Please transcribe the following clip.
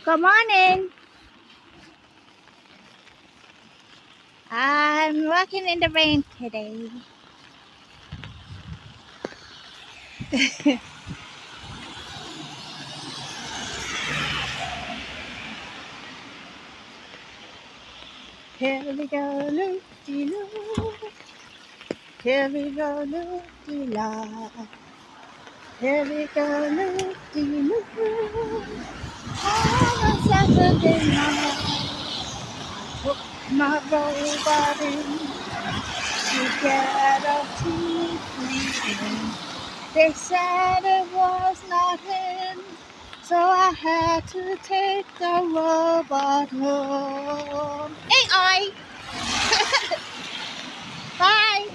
Good morning. I'm walking in the rain today. Here we go, loop-de-loo. Here we go, loop-de-la. Here we go, loop-de-loo. On a Saturday night, took my robot in to get a tea. They said it was not him, so I had to take the robot home. AI! Bye!